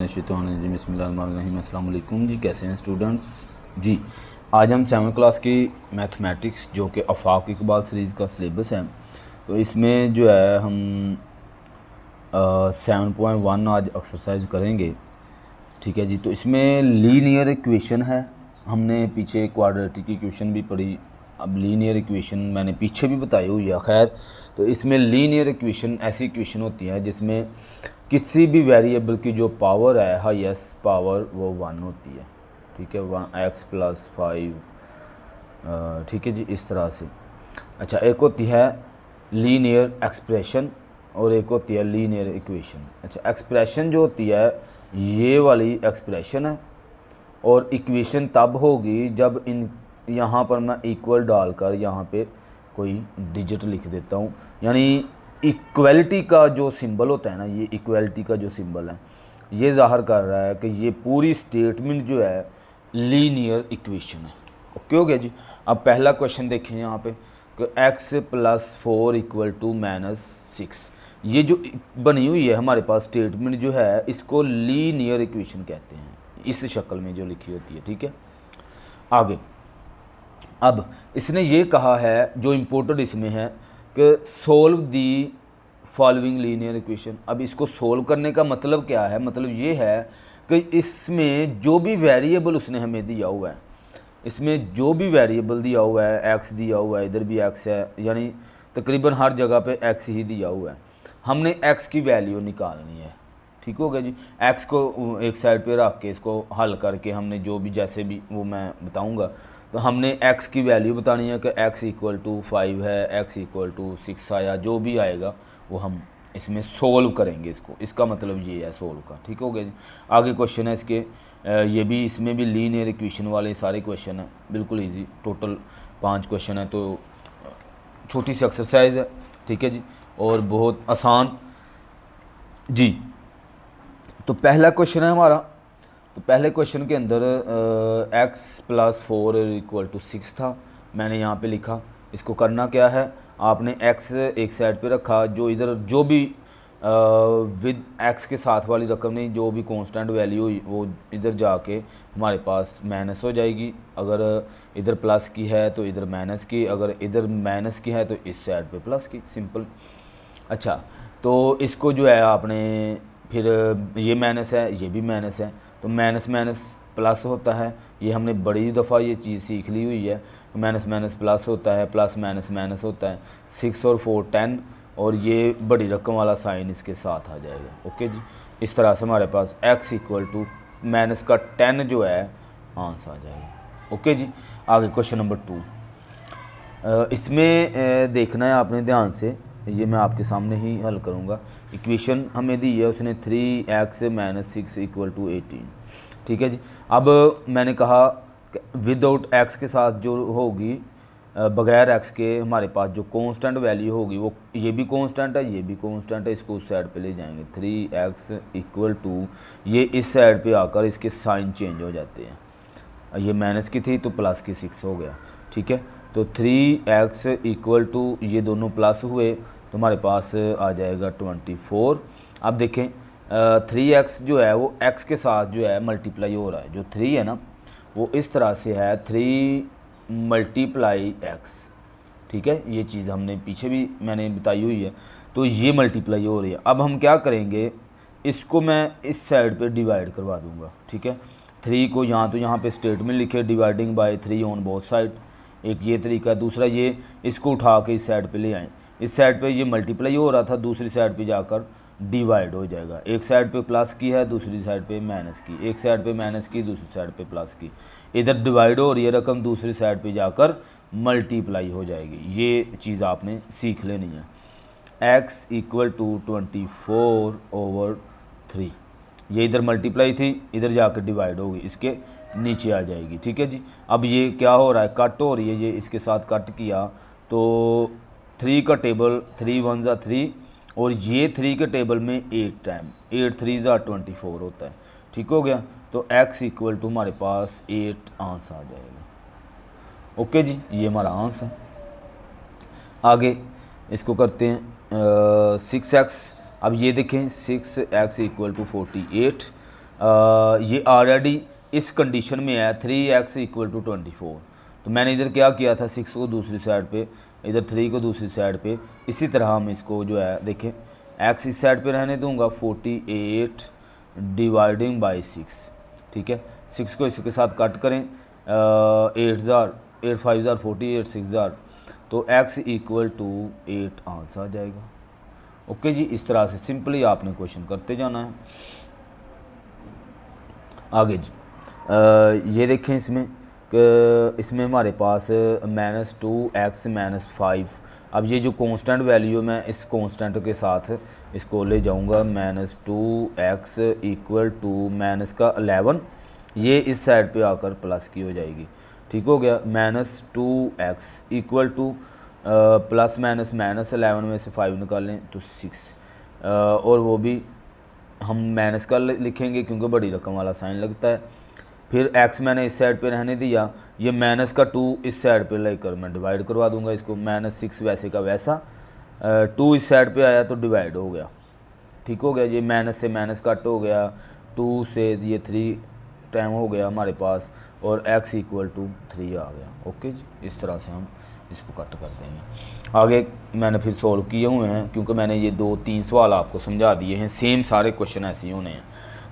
बिस्मिल्लाहिर्रहमानिर्रहीम। अस्सलाम वालेकुम जी, कैसे हैं स्टूडेंट्स जी। आज हम 7वीं क्लास की मैथमेटिक्स जो कि आफाक इकबाल सीरीज़ का सिलेबस है, तो इसमें जो है हम 7.1 आज एक्सरसाइज करेंगे। ठीक है जी। तो इसमें लीनियर इक्वेशन है, हमने पीछे क्वाड्रेटिक इक्वेशन भी पढ़ी, अब लीनियर इक्वेशन मैंने पीछे भी बताई हुई है। खैर, तो इसमें लीनियर इक्वेशन ऐसी इक्वेशन होती है जिसमें किसी भी वेरिएबल की जो पावर है, हाईएस्ट पावर, वो 1 होती है। ठीक है, 1x+5। ठीक है जी, इस तरह से। अच्छा, एक होती है लीनियर एक्सप्रेशन और एक होती है लीनियर इक्वेशन। अच्छा, एक्सप्रेशन जो होती है ये वाली एक्सप्रेशन है, और इक्वेशन तब होगी जब इन यहाँ पर मैं इक्वल डालकर यहाँ पे कोई डिजिट लिख देता हूँ, यानी इक्वलिटी का जो सिंबल होता है ना, ये इक्वलिटी का जो सिंबल है ये ज़ाहिर कर रहा है कि ये पूरी स्टेटमेंट जो है लीनियर इक्वेशन है। ओके हो गया जी। अब पहला क्वेश्चन देखें यहाँ पे कि x+4 = -6। ये जो बनी हुई है हमारे पास स्टेटमेंट जो है, इसको लीनियर इक्वेशन कहते हैं, इस शक्ल में जो लिखी होती है। ठीक है, आगे अब इसने ये कहा है, जो इम्पोर्टेंट इसमें है कि solve the following linear equation. अब इसको सोल्व करने का मतलब क्या है? मतलब ये है कि इसमें जो भी वेरिएबल उसने हमें दिया हुआ है, इसमें जो भी वेरिएबल दिया हुआ है, x दिया हुआ है, इधर भी x है, यानी तकरीबन हर जगह पे x ही दिया हुआ है, हमने x की वैल्यू निकालनी है। ठीक हो गया जी। x को एक साइड पे रख के इसको हल करके हमने जो भी, जैसे भी वो मैं बताऊंगा, तो हमने x की वैल्यू बतानी है कि x = 5 है, x = 6 आया, जो भी आएगा वो हम इसमें सोल्व करेंगे इसको। इसका मतलब ये है सोल्व का। ठीक हो गया जी। आगे क्वेश्चन है इसके, ये भी, इसमें भी लीनियर इक्वेशन वाले सारे क्वेश्चन हैं, बिल्कुल इजी। टोटल 5 क्वेश्चन है, तो छोटी सी एक्सरसाइज है। ठीक है जी, और बहुत आसान जी। तो पहला क्वेश्चन है हमारा, तो पहले क्वेश्चन के अंदर x+4 = 6 था, मैंने यहाँ पे लिखा। इसको करना क्या है, आपने x एक साइड पे रखा, जो इधर जो भी विद x के साथ वाली रकम नहीं, जो भी कांस्टेंट वैल्यू वो इधर जाके हमारे पास माइनस हो जाएगी। अगर इधर प्लस की है तो इधर माइनस की, अगर इधर माइनस की है तो इस साइड पे प्लस की, सिंपल। अच्छा, तो इसको जो है आपने फिर, ये माइनस है, ये भी माइनस है, तो माइनस माइनस प्लस होता है। ये हमने बड़ी दफ़ा ये चीज़ सीख ली हुई है, माइनस माइनस प्लस होता है, प्लस माइनस माइनस होता है। 6 और 4 10, और ये बड़ी रकम वाला साइन इसके साथ आ जाएगा। ओके जी, इस तरह से हमारे पास x = -10 जो है आंसर आ जाएगा। ओके जी। आगे क्वेश्चन नंबर 2, इसमें देखना है आपने ध्यान से, ये मैं आपके सामने ही हल करूँगा। इक्वेशन हमें दी है उसने 3x - 6 = 18। ठीक है जी। अब मैंने कहा विदाउट x के साथ जो होगी, बगैर x के हमारे पास जो कांस्टेंट वैल्यू होगी, वो ये भी कांस्टेंट है, ये भी कांस्टेंट है, इसको उस साइड पे ले जाएंगे। 3x = ये इस साइड पे आकर इसके साइन चेंज हो जाते हैं, ये माइनस की थी तो प्लस की 6 हो गया। ठीक है, तो 3x = ये दोनों प्लस हुए तो हमारे पास आ जाएगा 24। अब देखें 3x जो है वो x के साथ जो है मल्टीप्लाई हो रहा है, जो 3 है ना वो इस तरह से है 3 × x। ठीक है, ये चीज़ हमने पीछे भी मैंने बताई हुई है, तो ये मल्टीप्लाई हो रही है। अब हम क्या करेंगे, इसको मैं इस साइड पे डिवाइड करवा दूंगा। ठीक है, 3 को यहाँ तो यहाँ पे स्टेटमेंट लिखे dividing by 3 on both side, एक ये तरीका है। दूसरा ये, इसको उठा के इस साइड पे ले आएँ, इस साइड पे ये मल्टीप्लाई हो रहा था, दूसरी साइड पे जाकर डिवाइड हो जाएगा। एक साइड पे प्लस की है, दूसरी साइड पे माइनस की, एक साइड पे माइनस की, दूसरी साइड पे प्लस की, इधर डिवाइड हो रही है रकम, दूसरी साइड पे जाकर मल्टीप्लाई हो जाएगी। ये चीज़ आपने सीख लेनी है। x = 24/3, ये इधर मल्टीप्लाई थी, इधर जाकर डिवाइड होगी, इसके नीचे आ जाएगी। ठीक है जी। अब ये क्या हो रहा है, कट हो रही है, ये इसके साथ कट किया तो 3 का टेबल 3 × 1 = 3, और ये 3 के टेबल में 8 टाइम 8 × 3 = 24 होता है। ठीक हो गया, तो x = हमारे पास 8 आंसर आ जाएगा। ओके जी, ये हमारा आंसर है। आगे इसको करते हैं 6x। अब ये देखें 6x = 48। ये ऑलरेडी इस कंडीशन में है 3x इक्वल टू 24। तो मैंने इधर क्या किया था, 6 को दूसरी साइड पे, इधर 3 को दूसरी साइड पे। इसी तरह हम इसको जो है देखें, x इस साइड पे रहने दूंगा, 48 डिवाइडिंग बाई 6, ठीक है। 6 को इसके साथ कट करें, 8 5 48, 6 तो x इक्वल टू 8 आंसर आ जाएगा। ओके जी, इस तरह से सिंपली आपने क्वेश्चन करते जाना है। आगे जी ये देखें, इसमें हमारे पास -2x -5। अब ये जो कांस्टेंट वैल्यू मैं इस कांस्टेंट के साथ इसको ले जाऊंगा, -2x इक्वल टू माइनस का 11, ये इस साइड पे आकर प्लस की हो जाएगी, ठीक हो गया। -2x equal two plus minus -11 में से 5 निकालें तो 6, और वो भी हम माइनस का लिखेंगे क्योंकि बड़ी रकम वाला साइन लगता है। फिर x मैंने इस साइड पे रहने दिया, ये -2 इस साइड पे लेकर मैं डिवाइड करवा दूंगा इसको, -6 वैसे का वैसा, 2 इस साइड पे आया तो डिवाइड हो गया, ठीक हो गया। ये माइनस से माइनस कट हो गया, 2 से ये 3 टाइम हो गया हमारे पास, और x इक्वल टू 3 आ गया। ओके जी, इस तरह से हम इसको कट कर देंगे। आगे मैंने फिर सॉल्व किए हुए हैं क्योंकि मैंने ये 2-3 सवाल आपको समझा दिए हैं, सेम सारे क्वेश्चन ऐसे ही होने हैं।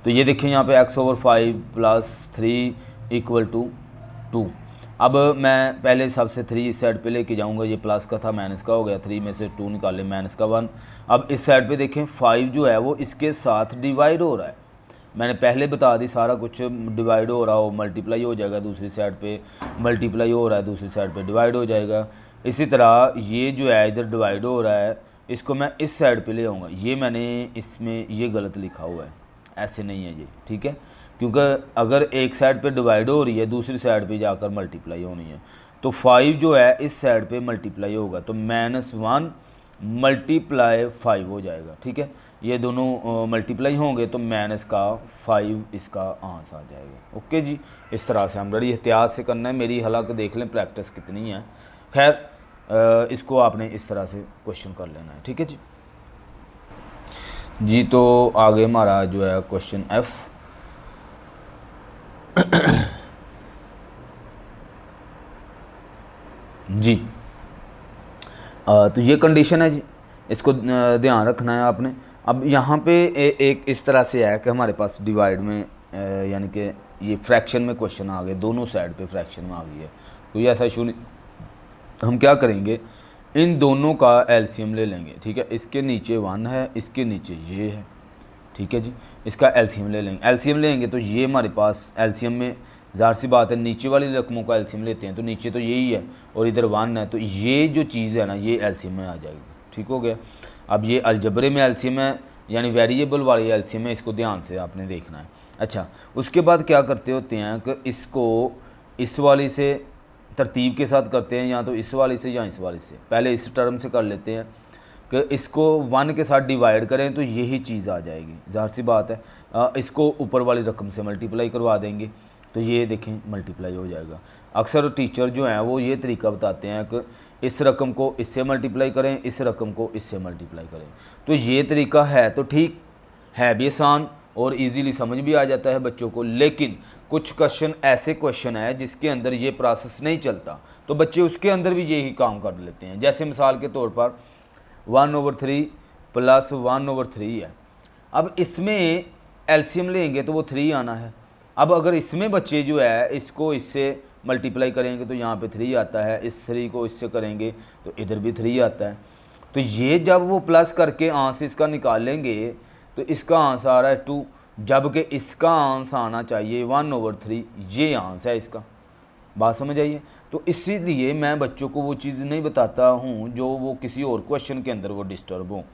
तो ये देखिए यहाँ पे x/5 + 3 इक्वल टू 2। अब मैं पहले सबसे 3 इस साइड पे लेके जाऊँगा, ये प्लस का था माइनस का हो गया, 3 में से 2 निकाले माइनस का 1। अब इस साइड पे देखें 5 जो है वो इसके साथ डिवाइड हो रहा है, मैंने पहले बता दी, सारा कुछ डिवाइड हो रहा हो मल्टीप्लाई हो जाएगा, दूसरी साइड पे मल्टीप्लाई हो रहा है, दूसरी साइड पे डिवाइड हो जाएगा। इसी तरह ये जो है इधर डिवाइड हो रहा है, इसको मैं इस साइड पे ले आऊँगा, ये मैंने इसमें ये गलत लिखा हुआ है, ऐसे नहीं है ये, ठीक है। क्योंकि अगर एक साइड पे डिवाइड हो रही है, दूसरी साइड पे जाकर मल्टीप्लाई होनी है, तो 5 जो है इस साइड पे मल्टीप्लाई होगा, तो -1 × 5 हो जाएगा, ठीक है। ये दोनों मल्टीप्लाई होंगे तो -5 इसका आंसर आ जाएगा। ओके जी, इस तरह से हम बड़ी एहतियात से करना है, मेरी हालांकि देख लें प्रैक्टिस कितनी है। खैर इसको आपने इस तरह से क्वेश्चन कर लेना है, ठीक है जी। जी तो आगे हमारा जो है क्वेश्चन F। जी तो ये कंडीशन है जी, इसको ध्यान रखना है आपने। अब यहाँ पे एक इस तरह से है कि हमारे पास डिवाइड में यानी कि ये फ्रैक्शन में क्वेश्चन आ गए, दोनों साइड पे फ्रैक्शन में आ गई है, तो ये ऐसा इशू नहीं। हम क्या करेंगे, इन दोनों का एलसीएम ले लेंगे, ठीक है। इसके नीचे 1 है, इसके नीचे ये है, ठीक है जी। इसका एलसीएम ले लेंगे, एलसीएम लेंगे तो ये हमारे पास एलसीएम में ज़ाहिर सी बात है नीचे वाली रकमों का एलसीएम लेते हैं तो नीचे तो यही है और इधर 1 है, तो ये जो चीज़ है ना ये एलसीएम में आ जाएगी, ठीक हो गया। अब ये अलजबरे में एलसीएम है, यानी वेरिएबल वाली एलसीएम है, इसको ध्यान से आपने देखना है। अच्छा, उसके बाद क्या करते होते हैं कि इसको इस वाली से तरतीब के साथ करते हैं, या तो इस वाली से या इस वाली से। पहले इस टर्म से कर लेते हैं कि इसको 1 के साथ डिवाइड करें तो यही चीज़ आ जाएगी, ज़ाहिर सी बात है। इसको ऊपर वाली रकम से मल्टीप्लाई करवा देंगे तो ये देखें मल्टीप्लाई हो जाएगा। अक्सर टीचर जो हैं वो ये तरीका बताते हैं कि इस रकम को इससे मल्टीप्लाई करें, इस रकम को इससे मल्टीप्लाई करें, तो ये तरीका है तो ठीक है, भी आसान और इजीली समझ भी आ जाता है बच्चों को। लेकिन कुछ क्वेश्चन ऐसे क्वेश्चन है जिसके अंदर ये प्रोसेस नहीं चलता, तो बच्चे उसके अंदर भी यही काम कर लेते हैं। जैसे मिसाल के तौर पर 1/3 + 1/3 है, अब इसमें एलसीएम लेंगे तो वो 3 आना है। अब अगर इसमें बच्चे जो है इसको इससे मल्टीप्लाई करेंगे तो यहाँ पे 3 आता है, इस 3 को इससे करेंगे तो इधर भी 3 आता है। तो ये जब वो प्लस करके आंसर इसका निकालेंगे तो इसका आंसर आ रहा है 2, जबकि इसका आंसर आना चाहिए 1/3, ये आंसर है इसका। बात समझ आइए। तो इसीलिए मैं बच्चों को वो चीज़ नहीं बताता हूँ जो वो किसी और क्वेश्चन के अंदर वो डिस्टर्ब हो।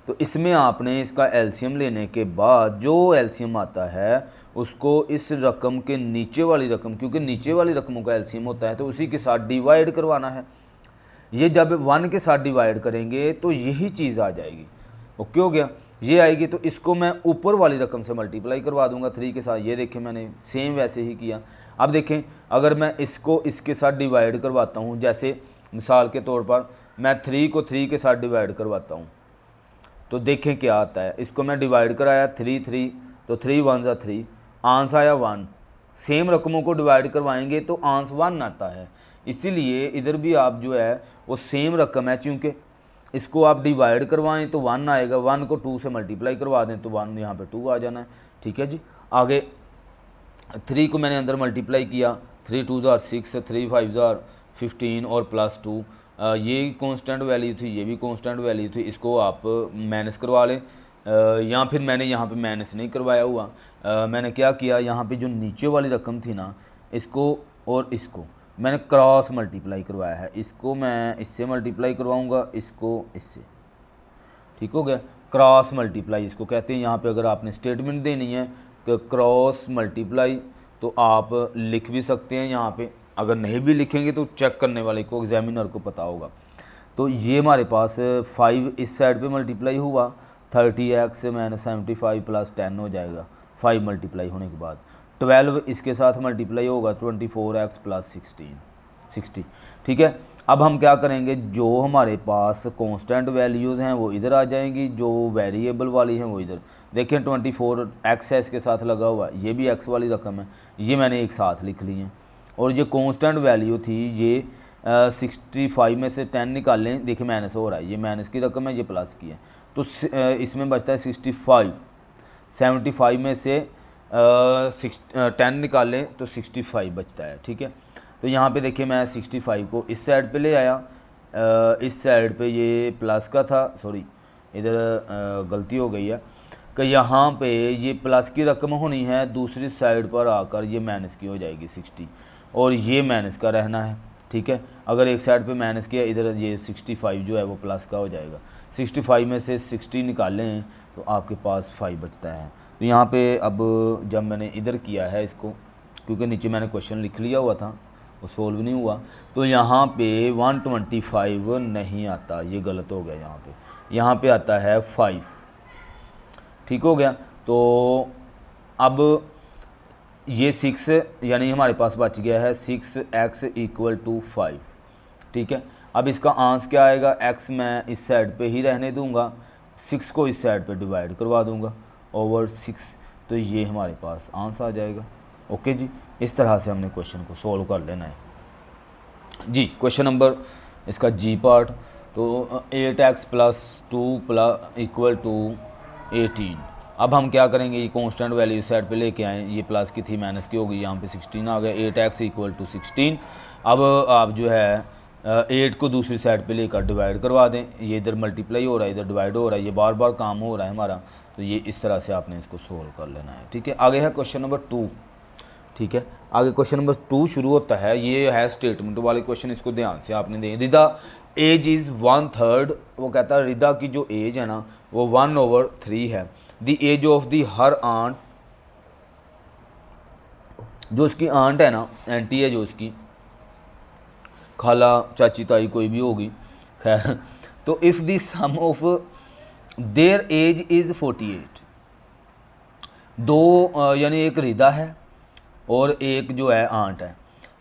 तो इसमें आपने इसका एलसीएम लेने के बाद जो एलसीएम आता है उसको इस रकम के नीचे वाली रकम, क्योंकि नीचे वाली रकमों का एलसीएम होता है, तो उसी के साथ डिवाइड करवाना है। ये जब 1 के साथ डिवाइड करेंगे तो यही चीज़ आ जाएगी। ओके हो गया, ये आएगी तो इसको मैं ऊपर वाली रकम से मल्टीप्लाई करवा दूंगा 3 के साथ। ये देखें मैंने सेम वैसे ही किया। अब देखें अगर मैं इसको इसके साथ डिवाइड करवाता हूँ, जैसे मिसाल के तौर पर मैं 3 को 3 के साथ डिवाइड करवाता हूँ तो देखें क्या आता है। इसको मैं डिवाइड कराया 3 3 तो 3 1 ज़ा 3, आंस आया 1। सेम रकमों को डिवाइड करवाएंगे तो आंस 1 आता है, इसीलिए इधर भी आप जो है वो सेम रकम है, चूँकि इसको आप डिवाइड करवाएं तो 1 आएगा, 1 को 2 से मल्टीप्लाई करवा दें तो 1 यहाँ पे 2 आ जाना है। ठीक है जी। आगे 3 को मैंने अंदर मल्टीप्लाई किया, 3 2 ज़ार 6, 3 5 ज़ार 15 और प्लस 2, ये कांस्टेंट वैल्यू थी, ये भी कांस्टेंट वैल्यू थी, इसको आप माइनस करवा लें। या फिर मैंने यहाँ पे माइनस नहीं करवाया हुआ, मैंने क्या किया, यहाँ पे जो नीचे वाली रकम थी ना, इसको और इसको मैंने क्रॉस मल्टीप्लाई करवाया है। इसको मैं इससे मल्टीप्लाई करवाऊँगा, इसको इससे, ठीक हो गया। क्रॉस मल्टीप्लाई इसको कहते हैं। यहाँ पे अगर आपने स्टेटमेंट देनी है कि क्रॉस मल्टीप्लाई, तो आप लिख भी सकते हैं यहाँ पे, अगर नहीं भी लिखेंगे तो चेक करने वाले को, एग्जामिनर को पता होगा। तो ये हमारे पास 5 इस साइड पे मल्टीप्लाई हुआ, 30x - 75 + 10 हो जाएगा 5 मल्टीप्लाई होने के बाद। 12 इसके साथ मल्टीप्लाई होगा, 24x + 60। ठीक है। अब हम क्या करेंगे, जो हमारे पास कांस्टेंट वैल्यूज़ हैं वो इधर आ जाएंगी, जो वेरिएबल वाली हैं वो इधर। देखें 24x है इसके साथ लगा हुआ, ये भी x वाली रकम है, ये मैंने एक साथ लिख ली है। और ये कांस्टेंट वैल्यू थी, ये 65 में से 10 निकालें, देखिए माइनस हो रहा है, ये माइनस की रकम है, ये प्लस की है, तो इसमें बचता है 65। 75 में से 10 निकालें तो 65 बचता है। ठीक है। तो यहाँ पे देखिए मैं 65 को इस साइड पे ले आया, इस साइड पे ये प्लस का था, सॉरी इधर गलती हो गई है कि यहाँ पे ये प्लस की रकम होनी है, दूसरी साइड पर आकर ये माइनस की हो जाएगी 60, और ये माइनस का रहना है। ठीक है। अगर एक साइड पे माइनस किया, इधर ये 65 जो है वो प्लस का हो जाएगा। 65 में से 60 निकालें तो आपके पास 5 बचता है। तो यहाँ पे अब जब मैंने इधर किया है इसको, क्योंकि नीचे मैंने क्वेश्चन लिख लिया हुआ था, वो सोल्व नहीं हुआ, तो यहाँ पे 125 नहीं आता, ये गलत हो गया। यहाँ पे आता है 5। ठीक हो गया। तो अब ये 6 यानी हमारे पास बच गया है 6x = 5। ठीक है। अब इसका आंस क्या आएगा, x मैं इस साइड पे ही रहने दूंगा, 6 को इस साइड पे डिवाइड करवा दूंगा ओवर 6, तो ये हमारे पास आंसर आ जाएगा। ओके जी। इस तरह से हमने क्वेश्चन को सॉल्व कर लेना है जी। क्वेश्चन नंबर इसका जी पार्ट, तो 8x + 2 = 18। अब हम क्या करेंगे, ये कांस्टेंट वैल्यू साइड पे लेके आए, ये प्लस की थी माइनस की होगी, यहाँ पे 16 आ गया। 8x = 16। अब आप जो है 8 को दूसरी साइड पे लेकर डिवाइड करवा दें, ये इधर मल्टीप्लाई हो रहा है, इधर डिवाइड हो रहा है, ये बार बार काम हो रहा है हमारा, तो ये इस तरह से आपने इसको सोल्व कर लेना है। ठीक है। आगे है क्वेश्चन नंबर 2। ठीक है। आगे क्वेश्चन नंबर 2 शुरू होता है, ये है स्टेटमेंट वाले क्वेश्चन, इसको ध्यान से आपने दें। रिदा एज इज़ 1/3, वो कहता है रिदा की जो एज है ना वो 1/3 है। The age of the her aunt, जो उसकी आंट है ना, एंटी है जो उसकी, खाला चाची ताई कोई भी होगी, खैर, तो if the sum of their age is 48, दो यानी एक रिदा है और एक जो है आंट है,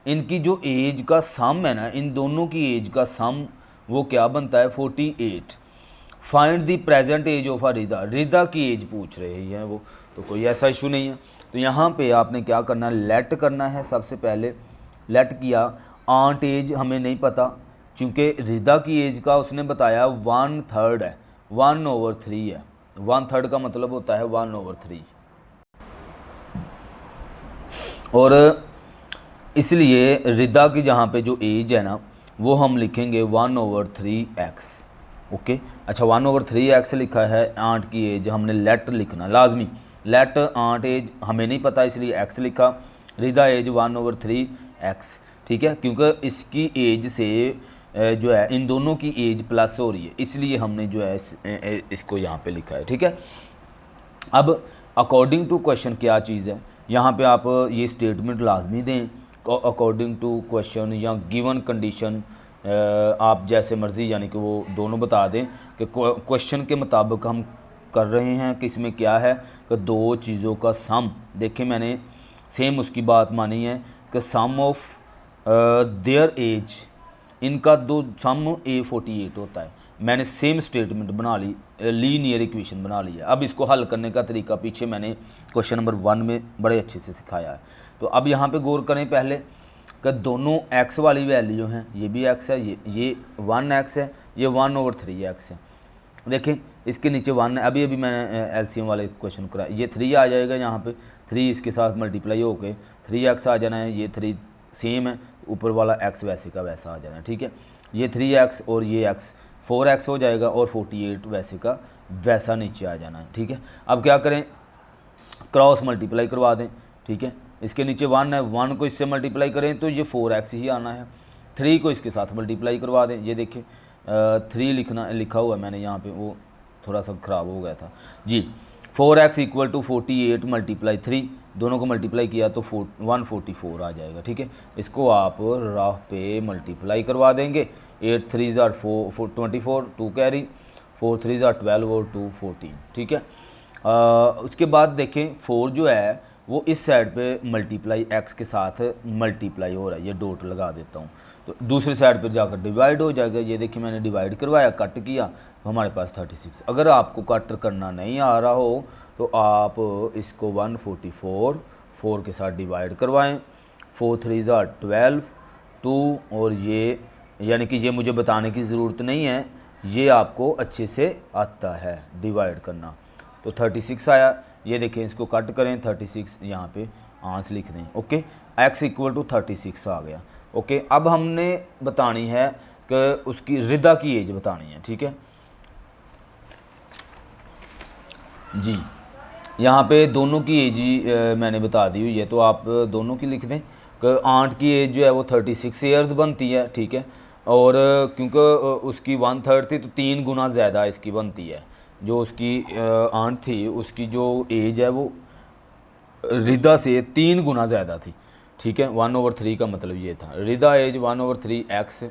इनकी जो एज का सम है ना, इन दोनों की एज का सम वो क्या बनता है 48। Find the present age of a Rida, Rida की एज पूछ रहे हैं वो, तो कोई ऐसा इशू नहीं है। तो यहाँ पे आपने क्या करना है, लेट करना है। सबसे पहले लेट किया, आंट एज हमें नहीं पता, क्योंकि रिदा की एज का उसने बताया 1/3 है, 1/3 है। 1/3 का मतलब होता है 1/3, और इसलिए रिदा की जहाँ पे जो एज है ना वो हम लिखेंगे 1/3x। ओके। अच्छा 1/3x लिखा है, आंट की एज हमने लेट लिखना लाजमी, लेट आंट एज हमें नहीं पता इसलिए x लिखा, रिदा एज 1/3x। ठीक है। क्योंकि इसकी एज से जो है इन दोनों की एज प्लस हो रही है, इसलिए हमने जो है इसको यहाँ पे लिखा है। ठीक है। अब अकॉर्डिंग टू क्वेश्चन क्या चीज़ है, यहाँ पे आप ये स्टेटमेंट लाजमी दें अकॉर्डिंग टू क्वेश्चन या गिवन कंडीशन, आप जैसे मर्ज़ी यानी कि वो दोनों बता दें कि क्वेश्चन के मुताबिक हम कर रहे हैं कि इसमें क्या है कि दो चीज़ों का सम। देखिए मैंने सेम उसकी बात मानी है कि सम ऑफ देयर एज, इनका दो सम 48 होता है। मैंने सेम स्टेटमेंट बना ली, लीनियर इक्वेशन बना ली है। अब इसको हल करने का तरीका पीछे मैंने क्वेश्चन नंबर 1 में बड़े अच्छे से सिखाया है। तो अब यहाँ पे गौर करें पहले कि दोनों x वाली वैल्यू हैं, ये भी x है, ये 1x है, ये 1/3x है। देखें इसके नीचे 1 है, अभी अभी मैंने एलसीएम वाले क्वेश्चन कराया, ये 3 आ जाएगा, यहाँ पे 3 इसके साथ मल्टीप्लाई होके 3x आ जाना है, ये 3 सेम है, ऊपर वाला x वैसे का वैसा आ जाना है, ठीक है। ये 3x और ये x 4x हो जाएगा और 48 वैसे का वैसा नीचे आ जाना है, ठीक है। अब क्या करें, क्रॉस मल्टीप्लाई करवा दें, ठीक है। इसके नीचे 1 है, 1 को इससे मल्टीप्लाई करें तो ये 4x ही आना है, 3 को इसके साथ मल्टीप्लाई करवा दें, ये देखिए 3 लिखा हुआ है मैंने यहाँ पे, वो थोड़ा सा ख़राब हो गया था जी। 4x = 48 × 3, दोनों को मल्टीप्लाई किया तो 144 आ जाएगा, ठीक है। इसको आप राह पे मल्टीप्लाई करवा देंगे, 8 3 24, 2 कैरी, 4 3 12 और 2 14, ठीक है। उसके बाद देखें 4 जो है वो इस साइड पे मल्टीप्लाई x के साथ मल्टीप्लाई हो रहा है, ये डॉट लगा देता हूँ, तो दूसरी साइड पर जाकर डिवाइड हो जाएगा। ये देखिए मैंने डिवाइड करवाया, कट किया तो हमारे पास 36। अगर आपको कट करना नहीं आ रहा हो तो आप इसको 144 4 के साथ डिवाइड करवाएं, 4 3 12, 2 और ये, यानी कि ये मुझे बताने की ज़रूरत नहीं है, ये आपको अच्छे से आता है डिवाइड करना। तो 36 आया, ये देखें इसको कट करें, 36 यहाँ पे आंस लिख दें, ओके। x = 36 आ गया, ओके। अब हमने बतानी है कि उसकी रिदा की एज बतानी है, ठीक है जी। यहाँ पे दोनों की एज ही मैंने बता दी हुई है, तो आप दोनों की लिख दें कि आंट की एज जो है वो 36 ईयर्स बनती है, ठीक है। और क्योंकि उसकी 1/3 थी तो 3 गुना ज़्यादा इसकी बनती है। जो उसकी आंट थी उसकी जो एज है वो रिदा से 3 गुना ज़्यादा थी, ठीक है। 1/3 का मतलब ये था, रिदा एज 1/3x,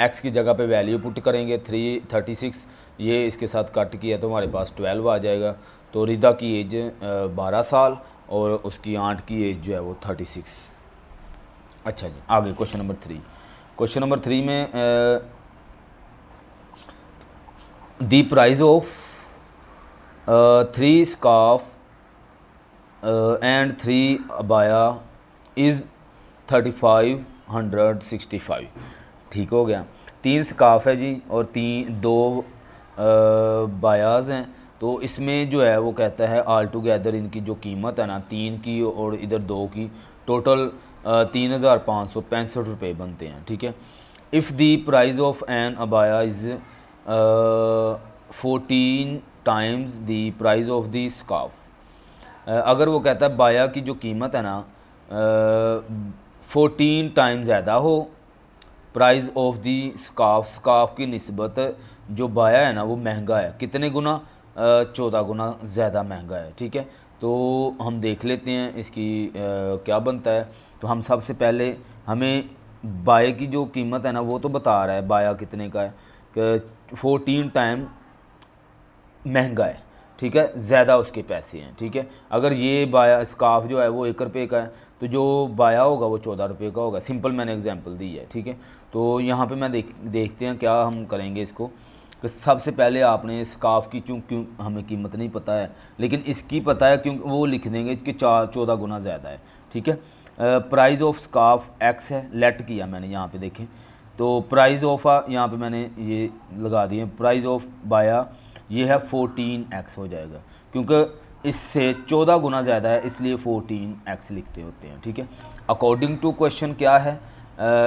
x की जगह पे वैल्यू पुट करेंगे 36, ये इसके साथ कट किया तो हमारे पास 12 आ जाएगा। तो रिदा की एज 12 साल और उसकी आंट की एज जो है वो 36। अच्छा जी, आगे क्वेश्चन नंबर 3। क्वेश्चन नंबर 3 में the price of 3 scarf and 3 abaya is 3565, ठीक हो गया। 3 स्काफ है जी और 2 बायाज हैं, तो इसमें जो है वो कहता है ऑल टुगेदर इनकी जो कीमत है ना, 3 की और इधर 2 की, टोटल 3565 रुपये बनते हैं, ठीक है। If the price of an abaya is 14 times the price of the scarf, अगर वो कहता है बाया की जो कीमत है ना 14 टाइम ज़्यादा हो price of the scarf, scarf की निस्बत जो बाया है ना वो महंगा है, कितने गुना, 14 गुना ज़्यादा महंगा है, ठीक है। तो हम देख लेते हैं इसकी क्या बनता है। तो हम सबसे पहले हमें बाय की जो कीमत है ना वो तो बता रहा है बाया कितने का है, कि 14 टाइम महंगा है, ठीक है, ज़्यादा उसके पैसे हैं, ठीक है। अगर ये बाया स्काफ जो है वो 1 रुपये का है तो जो बाया होगा वो 14 रुपये का होगा, सिंपल मैंने एग्जांपल दी है, ठीक है। तो यहाँ पे मैं देखते हैं क्या हम करेंगे इसको, कि सबसे पहले आपने स्काफ की क्यों हमें कीमत नहीं पता है लेकिन इसकी पता है, क्योंकि वो लिख देंगे कि 14 गुना ज़्यादा है, ठीक है। प्राइस ऑफ स्काफ x है, लेट किया मैंने यहाँ पे देखें, तो प्राइस ऑफ यहाँ पे मैंने ये लगा दिए, प्राइस ऑफ बाया ये है 14x हो जाएगा, क्योंकि इससे 14 गुना ज़्यादा है इसलिए 14x लिखते होते हैं, ठीक है। अकॉर्डिंग टू क्वेश्चन क्या है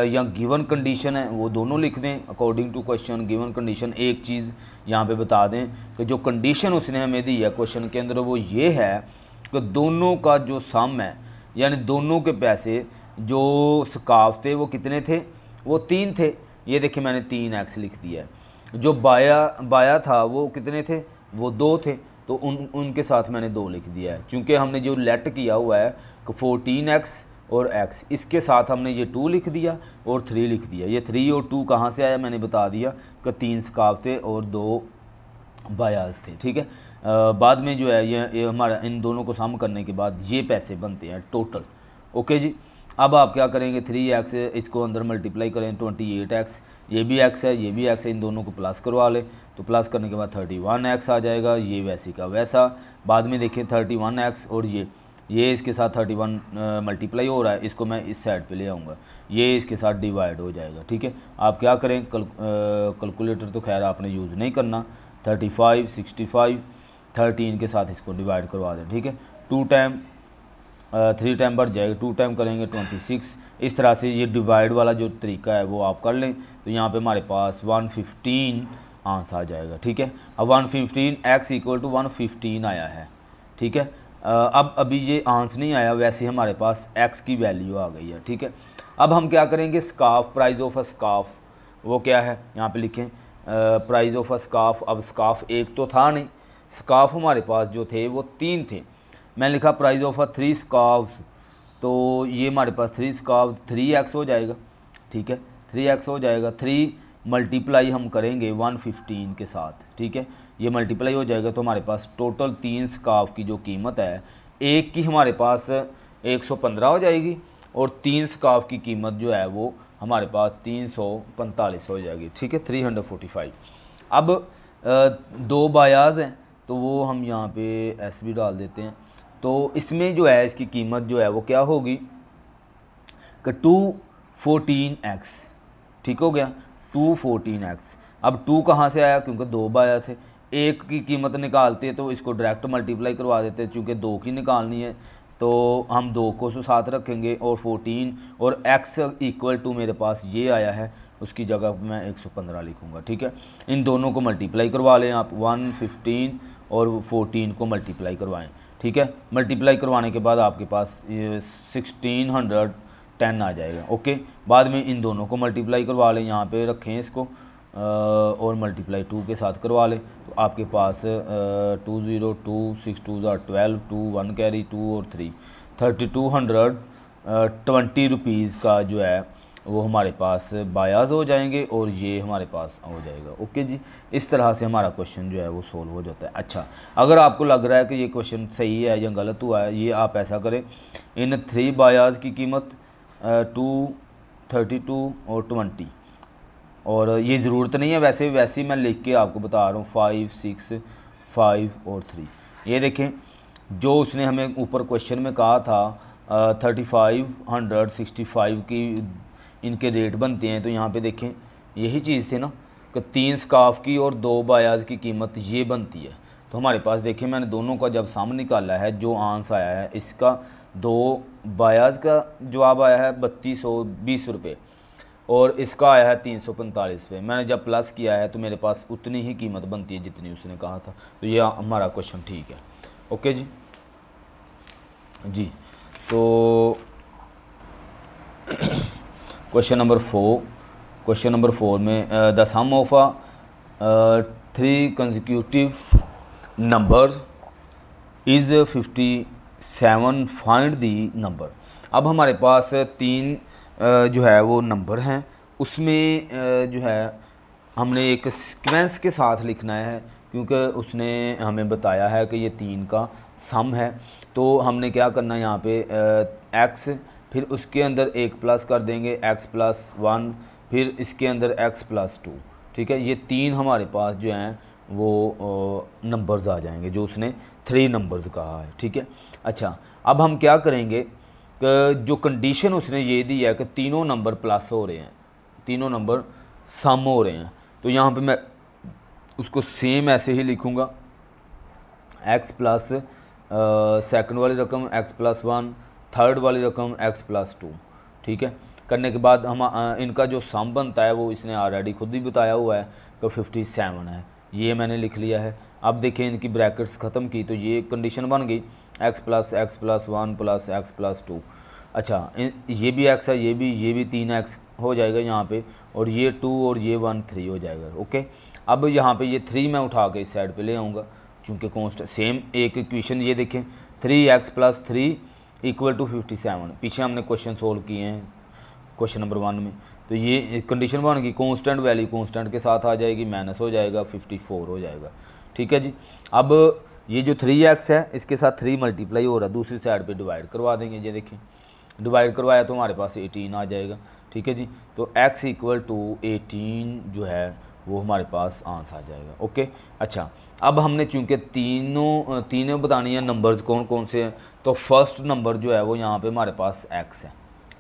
या गिवन कंडीशन है वो दोनों लिख दें, according to question given condition. एक चीज़ यहाँ पे बता दें कि जो कंडीशन उसने हमें दी है क्वेश्चन के अंदर वो ये है कि दोनों का जो सम है, यानी दोनों के पैसे जो स्काफ थे वो कितने थे, वो 3 थे, ये देखिए मैंने 3x लिख दिया है। जो बाया था वो कितने थे, वो 2 थे, तो उनके साथ मैंने 2 लिख दिया है। चूँकि हमने जो लेट किया हुआ है कि 14x और x, इसके साथ हमने ये 2 लिख दिया और 3 लिख दिया। ये 3 और 2 कहाँ से आया मैंने बता दिया कि 3 स्काफ थे और 2 बायाज थे, ठीक है। बाद में जो है ये हमारा इन दोनों को सम करने के बाद ये पैसे बनते हैं टोटल, ओके जी। अब आप क्या करेंगे, 3x इसको अंदर मल्टीप्लाई करें 28x, ये भी x है ये भी x है, इन दोनों को प्लस करवा लें तो प्लस करने के बाद 31x आ जाएगा, ये वैसे का वैसा। बाद में देखिए 31x और ये इसके साथ 31 मल्टीप्लाई हो रहा है, इसको मैं इस साइड पे ले आऊँगा, ये इसके साथ डिवाइड हो जाएगा। ठीक है, आप क्या करें, कैलकुलेटर तो खैर आपने यूज़ नहीं करना, 35 65 13 के साथ इसको डिवाइड करवा दें। ठीक है, 3 टाइम बढ़ जाएगा, 2 टाइम करेंगे 26। इस तरह से ये डिवाइड वाला जो तरीका है वो आप कर लें तो यहाँ पे हमारे पास 115 आंसर आ जाएगा। ठीक है, अब 115 x इक्वल टू 115 आया है। ठीक है, अब अभी ये आंसर नहीं आया, वैसे हमारे पास x की वैल्यू आ गई है। ठीक है, अब हम क्या करेंगे, scarf, price of a scarf वो क्या है यहाँ पे लिखें, प्राइस ऑफ अ स्काफ। अब स्काफ एक तो था नहीं, स्काफ हमारे पास जो थे वो 3 थे, मैंने लिखा प्राइस ऑफ अ 3 स्काफ्स, तो ये हमारे पास 3 स्काफ 3x हो जाएगा। ठीक है, 3x हो जाएगा, 3 मल्टीप्लाई हम करेंगे 115 के साथ। ठीक है, ये मल्टीप्लाई हो जाएगा तो हमारे पास टोटल 3 स्काफ की जो कीमत है, एक की हमारे पास 115 हो जाएगी और 3 स्काफ की कीमत जो है वो हमारे पास 345 हो जाएगी। ठीक है, 345। अब 2 बायाज हैं तो वो हम यहाँ पे एस भी डाल देते हैं, तो इसमें जो है इसकी कीमत जो है वो क्या होगी कि 214x। ठीक हो गया, 214x। अब 2 कहाँ से आया, क्योंकि 2 बाया थे, एक की कीमत निकालते तो इसको डायरेक्ट मल्टीप्लाई करवा देते, चूँकि 2 की निकालनी है तो हम 2 को साथ रखेंगे और 14 और x इक्वल टू मेरे पास ये आया है, उसकी जगह पर मैं 115 लिखूँगा। ठीक है, इन दोनों को मल्टीप्लाई करवा लें आप, 115 और 14 को मल्टीप्लाई करवाएं। ठीक है, मल्टीप्लाई करवाने के बाद आपके पास 1610 आ जाएगा। ओके, बाद में इन दोनों को मल्टीप्लाई करवा लें, यहाँ पे रखें इसको और मल्टीप्लाई 2 के साथ करवा लें तो आपके पास 202 6 2 12 2 1 कैरी 2 और 3 3220 रुपीज़ का जो है वो हमारे पास बायाज हो जाएंगे और ये हमारे पास हो जाएगा। ओके जी, इस तरह से हमारा क्वेश्चन जो है वो सोल्व हो जाता है। अच्छा, अगर आपको लग रहा है कि ये क्वेश्चन सही है या गलत हुआ है, ये आप ऐसा करें, इन 3 बायाज की कीमत 232 और 20, और ये ज़रूरत नहीं है, वैसे मैं लिख के आपको बता रहा हूँ, 5 6 5 और 3। ये देखें जो उसने हमें ऊपर क्वेश्चन में कहा था 3565 की इनके रेट बनते हैं, तो यहाँ पे देखें यही चीज़ थी ना कि 3 स्काफ की और 2 बायाज की कीमत ये बनती है। तो हमारे पास देखें मैंने दोनों का जब साम निकाला है, जो आंसर आया है इसका 2 बायाज का जवाब आया है 3220 रुपये और इसका आया है 345 रुपये। मैंने जब प्लस किया है तो मेरे पास उतनी ही कीमत बनती है जितनी उसने कहा था, तो ये हमारा क्वेश्चन ठीक है। ओके जी जी, तो क्वेश्चन नंबर 4 में the sum of 3 consecutive number is 57, find the number. अब हमारे पास 3 जो है वो नंबर हैं, उसमें जो है हमने एक सीक्वेंस के साथ लिखना है, क्योंकि उसने हमें बताया है कि ये 3 का सम है। तो हमने क्या करना है यहाँ पे x, फिर उसके अंदर एक प्लस कर देंगे x + 1, फिर इसके अंदर x + 2। ठीक है, ये 3 हमारे पास जो हैं वो नंबर्स आ जाएंगे, जो उसने 3 नंबर्स कहा है। ठीक है, अच्छा अब हम क्या करेंगे कि जो कंडीशन उसने ये दी है कि तीनों नंबर प्लस हो रहे हैं, तीनों नंबर सम हो रहे हैं, तो यहाँ पे मैं उसको सेम ऐसे ही लिखूँगा, x प्लस सेकंड वाली रकम x + 1, थर्ड वाली रकम x + 2। ठीक है, करने के बाद हम इनका जो सम बनता है वो इसने ऑलरेडी खुद ही बताया हुआ है कि 57 है, ये मैंने लिख लिया है। अब देखें इनकी ब्रैकेट्स ख़त्म की तो ये कंडीशन बन गई x + 1 + x + 2। अच्छा, ये भी x है, ये भी 3x हो जाएगा यहाँ पे, और ये 2 और ये 1 3 हो जाएगा। ओके, अब यहाँ पे ये 3 मैं उठा के इस साइड पे ले आऊँगा, चूँकि कॉन्स्टेंट सेम एक इक्वेशन ये देखें 3x + 3 = 57। पीछे हमने क्वेश्चन सोल्व किए हैं क्वेश्चन नंबर 1 में, तो ये कंडीशन बन गई, कॉन्स्टेंट वैल्यू कॉन्स्टेंट के साथ आ जाएगी, माइनस हो जाएगा, 54 हो जाएगा। ठीक है जी, अब ये जो 3x है इसके साथ 3 मल्टीप्लाई हो रहा है, दूसरी साइड पे डिवाइड करवा देंगे। ये देखें डिवाइड करवाया तो हमारे पास 18 आ जाएगा। ठीक है जी, तो x इक्वल टू 18 जो है वो हमारे पास आंसर आ जाएगा। ओके, अच्छा अब हमने चूँकि तीनों बतानी है नंबर्स कौन कौन से हैं, तो फर्स्ट नंबर जो है वो यहाँ पे हमारे पास x है।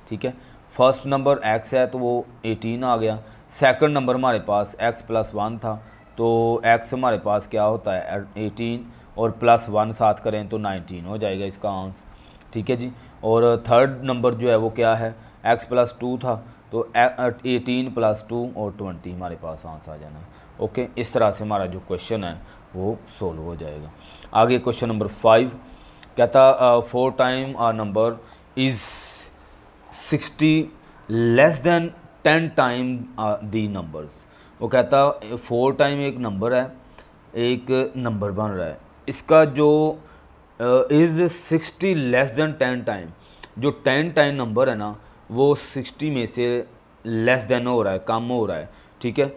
ठीक है, फर्स्ट नंबर x है तो वो 18 आ गया। सेकंड नंबर हमारे पास x प्लस 1 था, तो x हमारे पास क्या होता है 18 और प्लस 1 साथ करें तो 19 हो जाएगा इसका आंसर। ठीक है जी, और थर्ड नंबर जो है वो क्या है x प्लस 2 था, तो 18 प्लस 2 और 20 हमारे पास आंसर आ जाना है। ओके, इस तरह से हमारा जो क्वेश्चन है वो सोल्व हो जाएगा। आगे क्वेश्चन नंबर 5 कहता 4 time a number is 60 less than 10 time the numbers. वो कहता 4 टाइम एक नंबर है, एक नंबर बन रहा है, इसका जो इज़ 60 लेस देन 10 टाइम, जो 10 टाइम नंबर है ना वो 60 में से लेस देन हो रहा है, कम हो रहा है। ठीक है,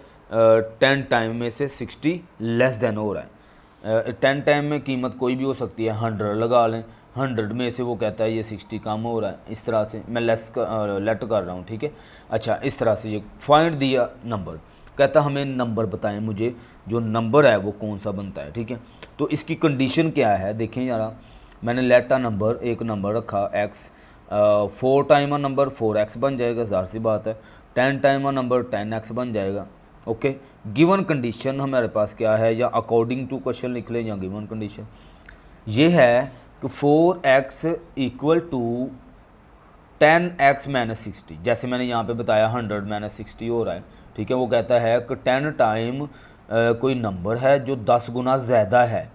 10 टाइम में से 60 लेस देन हो रहा है। 10 टाइम में कीमत कोई भी हो सकती है, 100 लगा लें, 100 में से वो कहता है ये 60 कम हो रहा है। इस तरह से मैं लेट कर रहा हूँ। ठीक है, अच्छा इस तरह से ये फाइंड दिया नंबर, कहता हमें नंबर बताएं मुझे, जो नंबर है वो कौन सा बनता है। ठीक है, तो इसकी कंडीशन क्या है देखें यार, मैंने लेट आ नंबर एक नंबर रखा x, 4 time a number 4x बन जाएगा, ज़ाहिर सी बात है। 10 टाइम आ नंबर 10x बन जाएगा। ओके, गिवन कंडीशन हमारे पास क्या है, या अकॉर्डिंग टू क्वेश्चन लिख लें या गिवन कंडीशन ये है कि 4x equal to 10x minus 60। जैसे मैंने यहाँ पे बताया 100 माइनस 60 हो रहा है। ठीक है, वो कहता है कि 10 टाइम कोई नंबर है जो 10 गुना ज़्यादा है।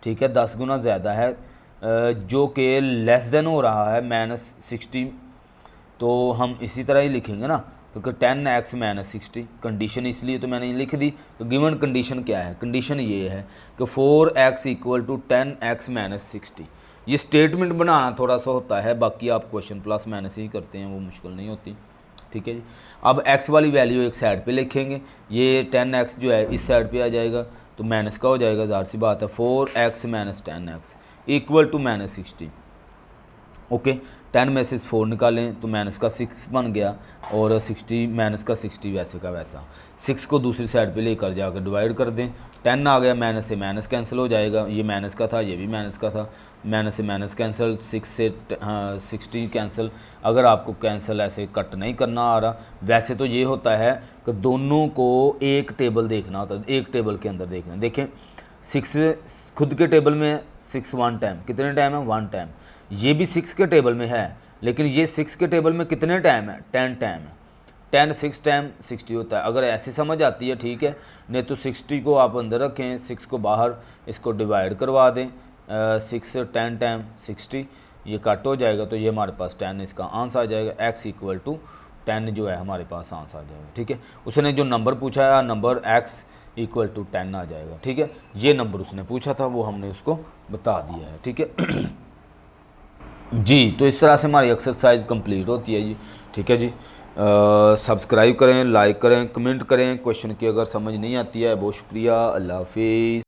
ठीक है, 10 गुना ज़्यादा है जो कि लेस देन हो रहा है माइनस 60, तो हम इसी तरह ही लिखेंगे ना, क्योंकि 10x माइनस 60 कंडीशन इसलिए तो मैंने ये लिख दी। तो गिवन कंडीशन क्या है, कंडीशन ये है कि 4x equal to 10x minus 60। ये स्टेटमेंट बनाना थोड़ा सा होता है, बाकी आप क्वेश्चन प्लस माइनस ही करते हैं, वो मुश्किल नहीं होती। ठीक है जी, अब x वाली वैल्यू एक साइड पे लिखेंगे, ये 10x जो है इस साइड पे आ जाएगा, तो माइनस का हो जाएगा, ज़ाहिर सी बात है। 4x minus 10x equal to minus 60। Okay, 10 में से 4 निकालें तो माइनस का 6 बन गया, और 60 माइनस का 60 वैसे का वैसा। 6 को दूसरी साइड पे लेकर जाकर डिवाइड कर दें, 10 आ गया, माइनस से माइनस कैंसिल हो जाएगा, ये माइनस का था ये भी माइनस का था, माइनस से माइनस कैंसिल, 6 से 60 कैंसिल। अगर आपको कैंसिल ऐसे कट नहीं करना आ रहा, वैसे तो ये होता है कि दोनों को एक टेबल देखना होता है, एक टेबल के अंदर देखना। देखें 6 खुद के टेबल में 6 1 टाइम, कितने टाइम है 1 टाइम, ये भी 6 के टेबल में है, लेकिन ये 6 के टेबल में कितने टाइम है 10 टाइम है। 10 6 टाइम 60 होता है। अगर ऐसी समझ आती है ठीक है, नहीं तो 60 को आप अंदर रखें, 6 को बाहर, इसको डिवाइड करवा दें, 6 10 टाइम 60, ये कट हो जाएगा, तो ये हमारे पास 10 इसका आंसर आ जाएगा। x इक्वल टू 10 जो है हमारे पास आंसर आ जाएगा। ठीक है, उसने जो नंबर पूछा है नंबर x इक्वल टू 10 आ जाएगा। ठीक है, ये नंबर उसने पूछा था वो हमने उसको बता दिया है। ठीक है जी, तो इस तरह से हमारी एक्सरसाइज कंप्लीट होती है जी। ठीक है जी, सब्सक्राइब करें, लाइक करें, कमेंट करें। क्वेश्चन की अगर समझ नहीं आती है, बहुत शुक्रिया, अल्लाह हाफिज़।